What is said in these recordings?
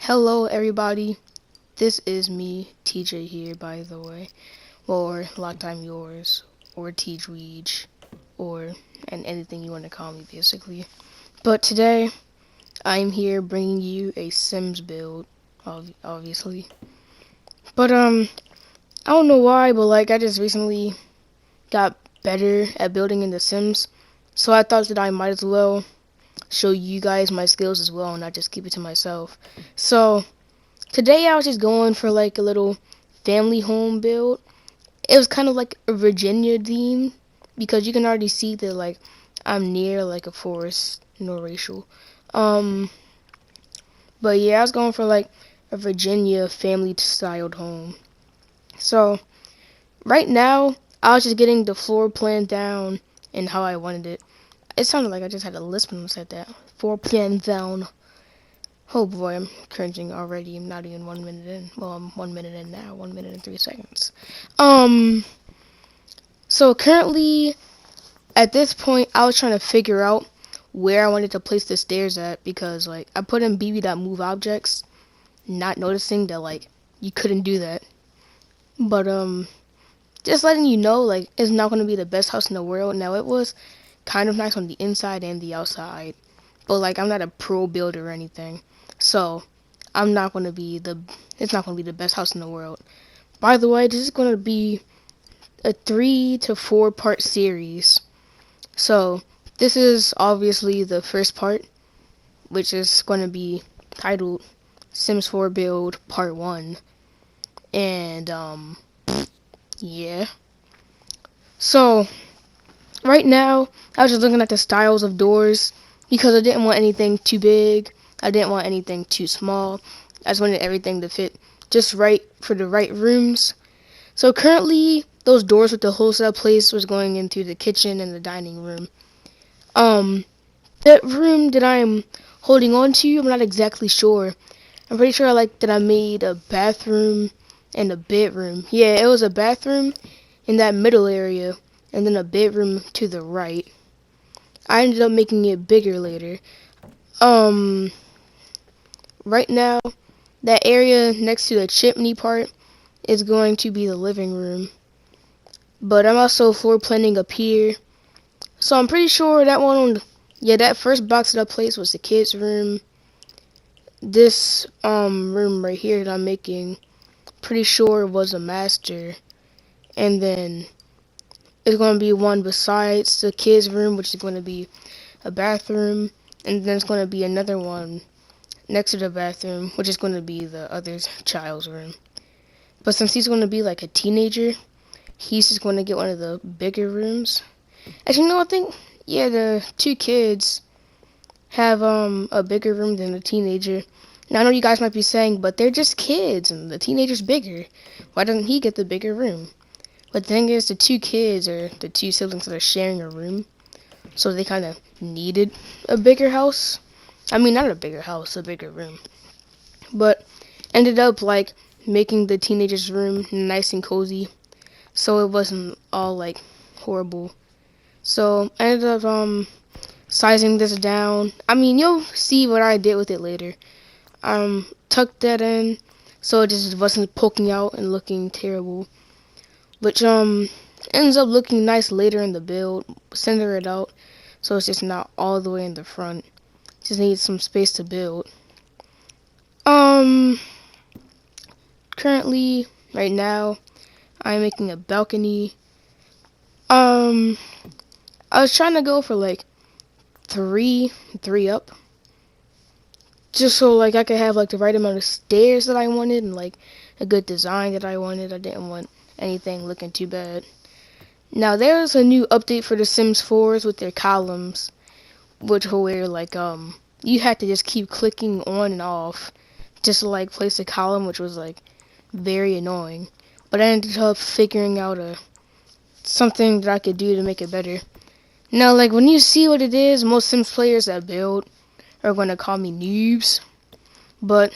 Hello everybody, this is me, TJ here by the way, or Long Time Yours, or TJweej, or and anything you want to call me basically. But today, I'm here bringing you a Sims build, obviously. But I don't know why, but like I just recently got better at building in The Sims, so I thought that I might as well show you guys my skills as well and not just keep it to myself. So today I was just going for like a little family home build. It was kind of like a Virginia theme because you can already see that like I'm near like a forest, no racial. Um, but yeah, I was going for like a Virginia family styled home. So right now I was just getting the floor plan down and how I wanted it. It sounded like I just had a lisp when I said that. Floor plan down. Oh boy, I'm cringing already. I'm not even 1 minute in. Well, I'm 1 minute in now. 1 minute and 3 seconds. So currently, at this point, I was trying to figure out where I wanted to place the stairs at because, like, I put in BB.move objects, not noticing that, like, you couldn't do that. But, just letting you know, like, it's not going to be the best house in the world. Now, it was kind of nice on the inside and the outside. But, like, I'm not a pro builder or anything. So, I'm not going to be it's not going to be the best house in the world. By the way, this is going to be a 3 to 4 part series. So, this is obviously the first part, which is going to be titled Sims 4 Build Part 1. And, yeah. So, right now, I was just looking at the styles of doors because I didn't want anything too big. I didn't want anything too small. I just wanted everything to fit just right for the right rooms. So currently, those doors with the holes that I placed was going into the kitchen and the dining room. That room that I'm holding on to, I'm not exactly sure. I'm pretty sure that I made a bathroom and a bedroom. Yeah, it was a bathroom in that middle area, and then a bedroom to the right. I ended up making it bigger later. Right now, that area next to the chimney part is going to be the living room. But I'm also floor planning up here. So I'm pretty sure that first box that I placed was the kids' room. This room right here that I'm making, pretty sure was a master. And then it's going to be one besides the kids' room, which is going to be a bathroom. And then it's going to be another one next to the bathroom, which is going to be the other child's room. But since he's going to be like a teenager, he's just going to get one of the bigger rooms. Actually, no, I think, yeah, the two kids have a bigger room than the teenager. Now, I know you guys might be saying, but they're just kids, and the teenager's bigger. Why doesn't he get the bigger room? But the thing is, the two kids are the two siblings that are sharing a room, so they kind of needed a bigger house. I mean, not a bigger house, a bigger room. But ended up, like, making the teenager's room nice and cozy, so it wasn't all, like, horrible. So I ended up, sizing this down. I mean, you'll see what I did with it later. Tucked that in so it just wasn't poking out and looking terrible. Which, ends up looking nice later in the build. Center it out so it's just not all the way in the front. Just needs some space to build. Currently, right now, I'm making a balcony. I was trying to go for like three up, just so like I could have like the right amount of stairs that I wanted and like a good design that I wanted. I didn't want anything looking too bad. Now there's a new update for the Sims 4s with their columns, which where like you had to just keep clicking on and off just to like place a column, which was like very annoying. But I ended up figuring out something that I could do to make it better. Now, like, when you see what it is, most Sims players that build are going to call me noobs. But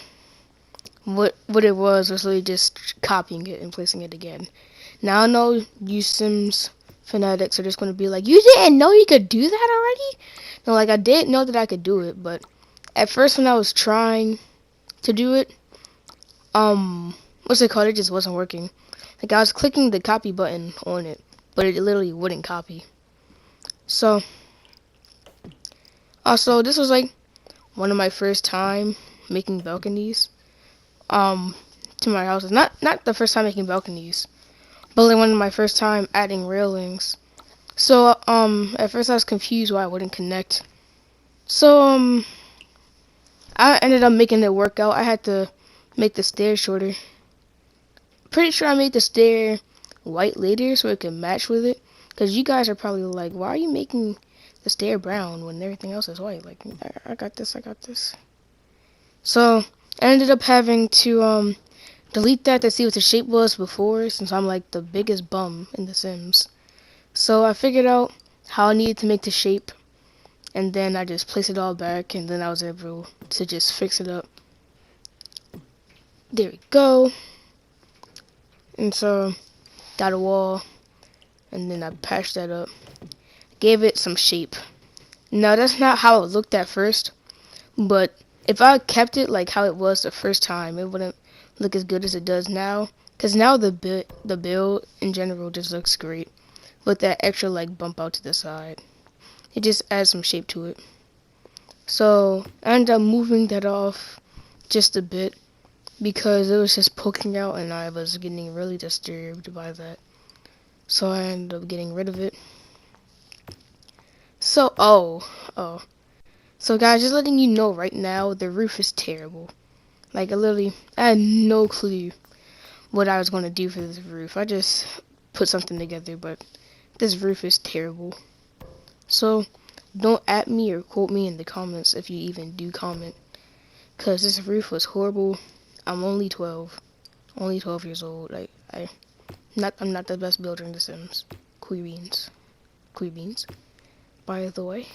what it was really just copying it and placing it again. Now, I know you Sims fanatics are just going to be like, you didn't know you could do that already? No, like, I did know that I could do it, but at first when I was trying to do it, what's it called? It just wasn't working. Like I was clicking the copy button on it, but it literally wouldn't copy. So, also this was like one of my first time making balconies, to my houses. Not the first time making balconies, but like one of my first time adding railings. So, at first I was confused why I wouldn't connect. So, I ended up making it work out. I had to make the stairs shorter. Pretty sure I made the stair white later so it could match with it. Because you guys are probably like, why are you making the stair brown when everything else is white? Like, I got this. So, I ended up having to, delete that to see what the shape was before, since I'm like the biggest bum in The Sims. So, I figured out how I needed to make the shape, and then I just placed it all back, and then I was able to just fix it up. There we go. And so, got a wall, and then I patched that up. Gave it some shape. Now, that's not how it looked at first, but if I kept it like how it was the first time, it wouldn't look as good as it does now. Because now the build in general just looks great, with that extra like bump out to the side. It just adds some shape to it. So, I ended up moving that off just a bit, because it was just poking out and I was getting really disturbed by that. So I ended up getting rid of it. So, So guys, just letting you know right now, the roof is terrible. Like, I had no clue what I was going to do for this roof. I just put something together, but this roof is terrible. So, don't at me or quote me in the comments if you even do comment. Because this roof was horrible. I'm only 12. Only 12 years old. Like, I'm not the best builder in The Sims. Queer beans. By the way.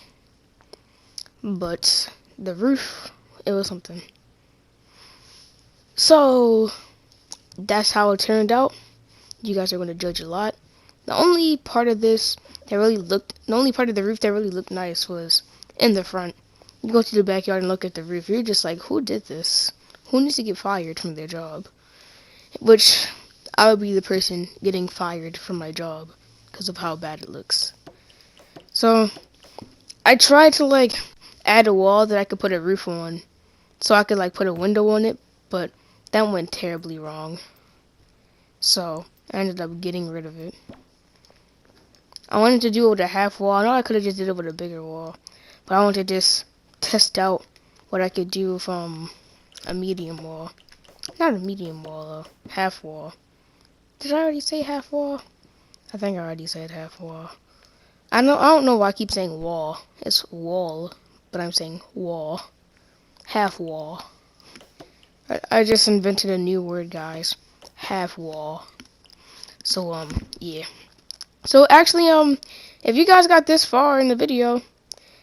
But the roof, it was something. So, that's how it turned out. You guys are going to judge a lot. The only part of the roof that really looked nice was in the front. You go to the backyard and look at the roof. You're just like, who did this? Who needs to get fired from their job? Which, I would be the person getting fired from my job because of how bad it looks. So, I tried to like add a wall that I could put a roof on, so I could like put a window on it, but that went terribly wrong. So, I ended up getting rid of it. I wanted to do it with a half wall. I know I could have just did it with a bigger wall, but I wanted to just test out what I could do with a medium wall. Not a medium wall, a half wall. Did I already say half wall? I think I already said half wall. I don't know why I keep saying wall. It's wall, but I'm saying wall. Half wall. I just invented a new word, guys. Half wall. So, yeah. So, actually, if you guys got this far in the video,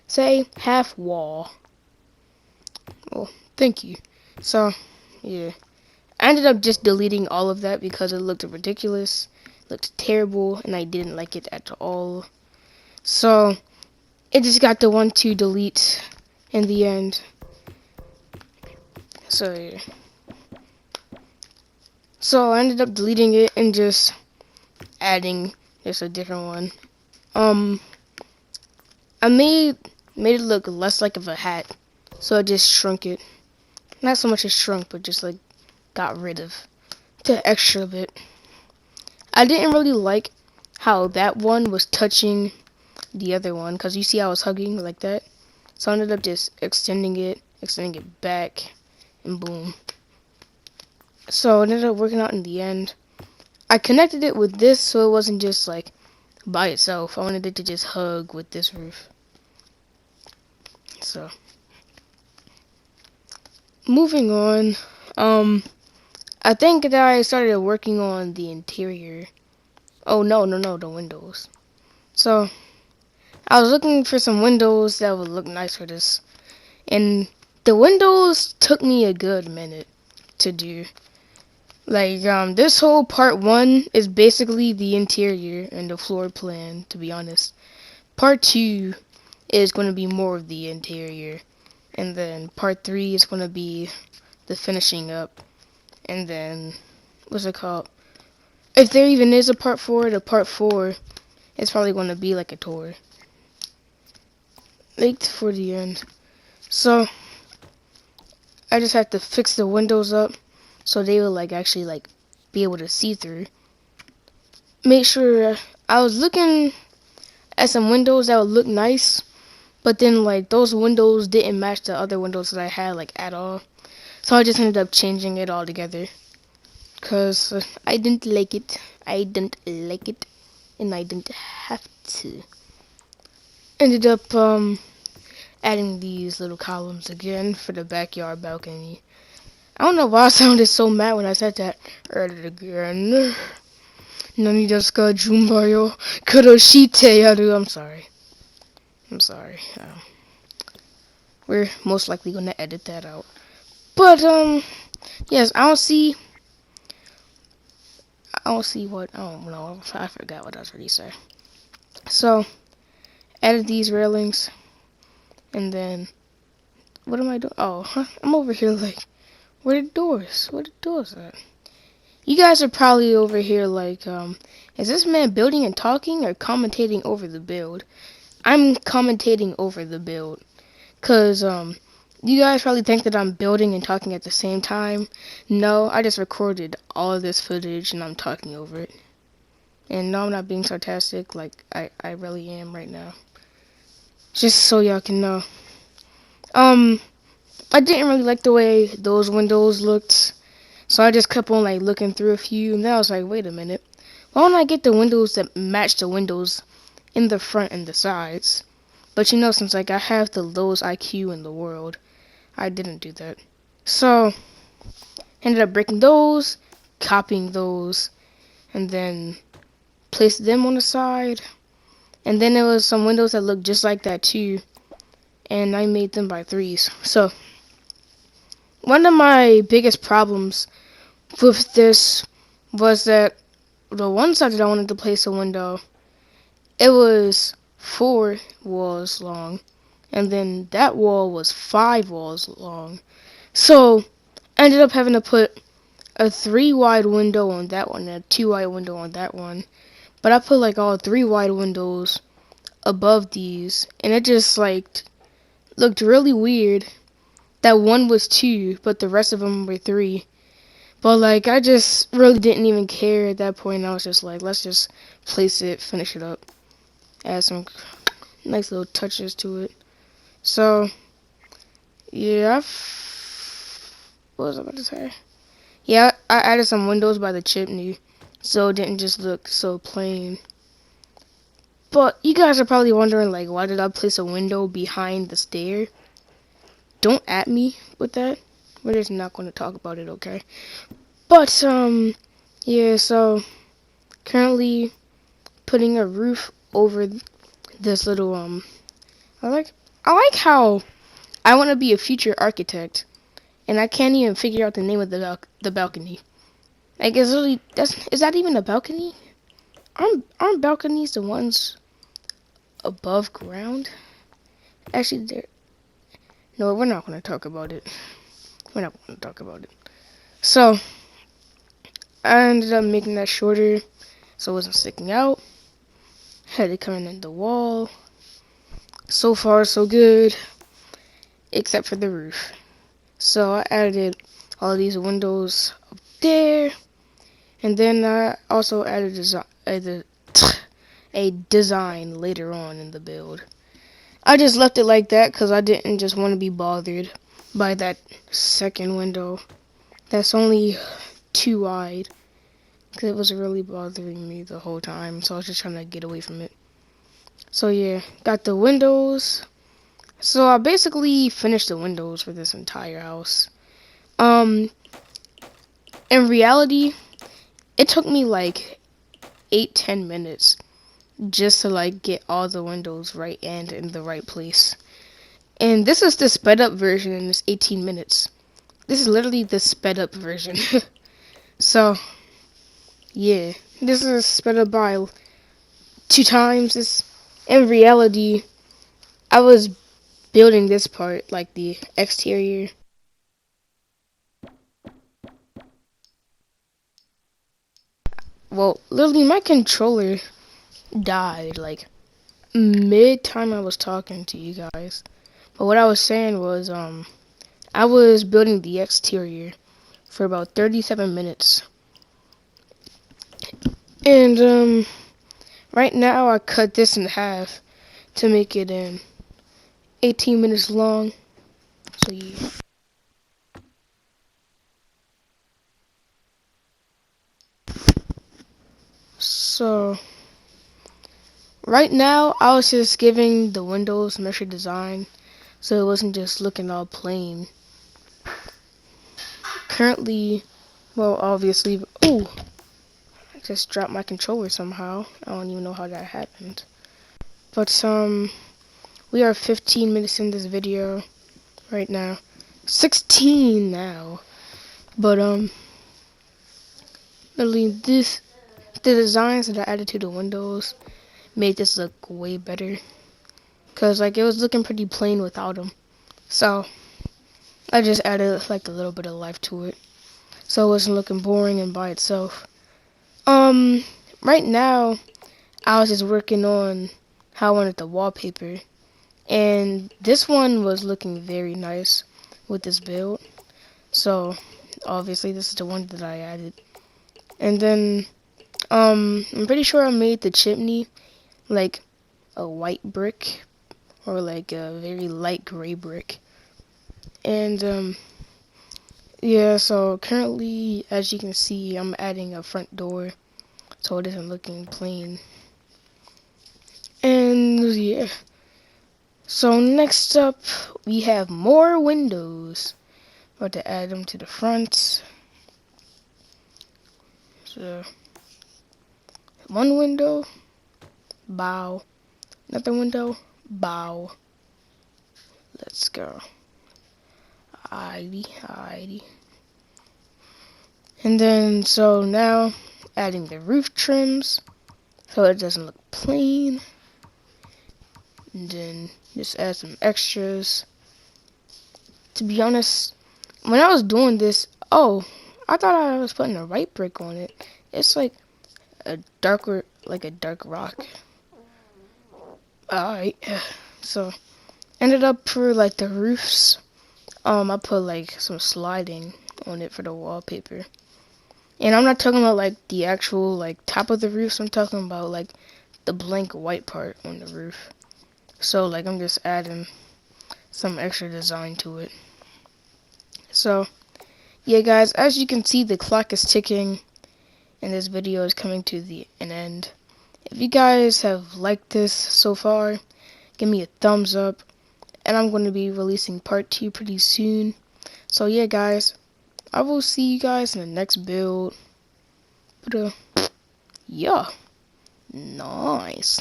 say half wall. Well, thank you. So, yeah. I ended up just deleting all of that because it looked ridiculous, looked terrible, and I didn't like it at all. So, it just got the one to delete in the end. So, yeah. So, I ended up deleting it and just adding just a different one. I made it look less like of a hat, so I just shrunk it. Not so much as shrunk, but just like got rid of the extra bit. I didn't really like how that one was touching the other one, because you see I was hugging like that. So I ended up just extending it back, and boom. So it ended up working out in the end. I connected it with this so it wasn't just like by itself. I wanted it to just hug with this roof. So, moving on. I think that I started working on the interior. Oh, no, the windows. So, I was looking for some windows that would look nice for this. And the windows took me a good minute to do. Like, this whole part 1 is basically the interior and the floor plan, to be honest. Part 2 is going to be more of the interior. And then part 3 is going to be the finishing up, and then what's it called? If there even is a part 4, the part 4 is probably going to be like a tour. Late for the end. So I just have to fix the windows up so they will like actually like be able to see through. Make sure I was looking at some windows that would look nice, but then like those windows didn't match the other windows that I had like at all. So I just ended up changing it all together because I didn't like it. I didn't like it, and I didn't have to. Ended up adding these little columns again for the backyard balcony. I don't know why I sounded so mad when I said that. Add it again. Nani desu ka junbai yo kuroshite yaru. I'm sorry. We're most likely gonna edit that out. But yes, I don't see what, I don't know. I forgot what I was ready to say. So added these railings, and then what am I doing? Oh, I'm over here like, where the doors? Where the doors at? You guys are probably over here like, is this man building and talking or commentating over the build? I'm commentating over the build. Cause, you guys probably think that I'm building and talking at the same time. No, I just recorded all of this footage and I'm talking over it. And no, I'm not being sarcastic, like, I really am right now. Just so y'all can know. I didn't really like the way those windows looked. So I just kept on like looking through a few, and then I was like, wait a minute. Why don't I get the windows that match the windows in the front and the sides? But you know, since like I have the lowest IQ in the world, I didn't do that. So ended up breaking those, copying those, and then placed them on the side. And then there was some windows that looked just like that too, and I made them by 3s. So one of my biggest problems with this was that the one side that I wanted to place a window, it was 4 walls long, and then that wall was 5 walls long. So I ended up having to put a 3 wide window on that one and a 2 wide window on that one. But I put like all 3 wide windows above these, and it just like looked really weird that one was 2, but the rest of them were 3. But like I just really didn't even care at that point. I was just like, let's just place it, finish it up, add some nice little touches to it. So yeah, what was I about to say? Yeah, I added some windows by the chimney, so it didn't just look so plain. But you guys are probably wondering, like, why did I place a window behind the stair? Don't at me with that. We're just not going to talk about it, okay? But, yeah, so currently putting a roof over this little, I like how I want to be a future architect, and I can't even figure out the name of the balcony. Like, is that even a balcony? Aren't balconies the ones above ground? Actually, no, we're not going to talk about it. So, I ended up making that shorter so it wasn't sticking out. Had it coming in the wall. So far, so good. Except for the roof. So, I added all of these windows up there. And then I also added a design later on in the build. I just left it like that because I didn't just want to be bothered by that second window. That's only 2 wide. Because it was really bothering me the whole time. So I was just trying to get away from it. So yeah, got the windows. So I basically finished the windows for this entire house. In reality, it took me like 8-10 minutes just to like get all the windows right and in the right place. And this is the sped up version, and it's 18 minutes. This is literally the sped up version. So yeah, this is sped up by 2 times. In reality, I was building this part, like the exterior, well, literally my controller died like mid time I was talking to you guys. But what I was saying was I was building the exterior for about 37 minutes. And right now I cut this in half to make it 18 minutes long. So yeah. So right now I was just giving the windows measure design so it wasn't just looking all plain. Currently, well obviously, ooh, I just dropped my controller somehow. I don't even know how that happened. But we are 15 minutes in this video right now. 16 now. But literally the designs that I added to the windows made this look way better. Cause like it was looking pretty plain without them. So I just added like a little bit of life to it. So it wasn't looking boring and by itself. Right now I was just working on how I wanted the wallpaper. And this one was looking very nice with this build. So obviously this is the one that I added. And then I'm pretty sure I made the chimney like a white brick or like a very light gray brick. And yeah, so currently as you can see I'm adding a front door so it isn't looking plain. And yeah. So next up we have more windows. About to add them to the front. So one window, bow. Another window, bow. Let's go. Alrighty. And then so now adding the roof trims so it doesn't look plain. And then just add some extras. To be honest, when I was doing this, oh, I thought I was putting a white brick on it. It's like a dark rock. Alright, so ended up for like the roofs. I put like some sliding on it for the wallpaper. And I'm not talking about like the actual like top of the roofs. I'm talking about like the blank white part on the roof. So like I'm just adding some extra design to it. So yeah guys, as you can see the clock is ticking and this video is coming to an end. If you guys have liked this so far, give me a thumbs up. And I'm going to be releasing part 2 pretty soon. So yeah guys, I will see you guys in the next build. But yeah, nice.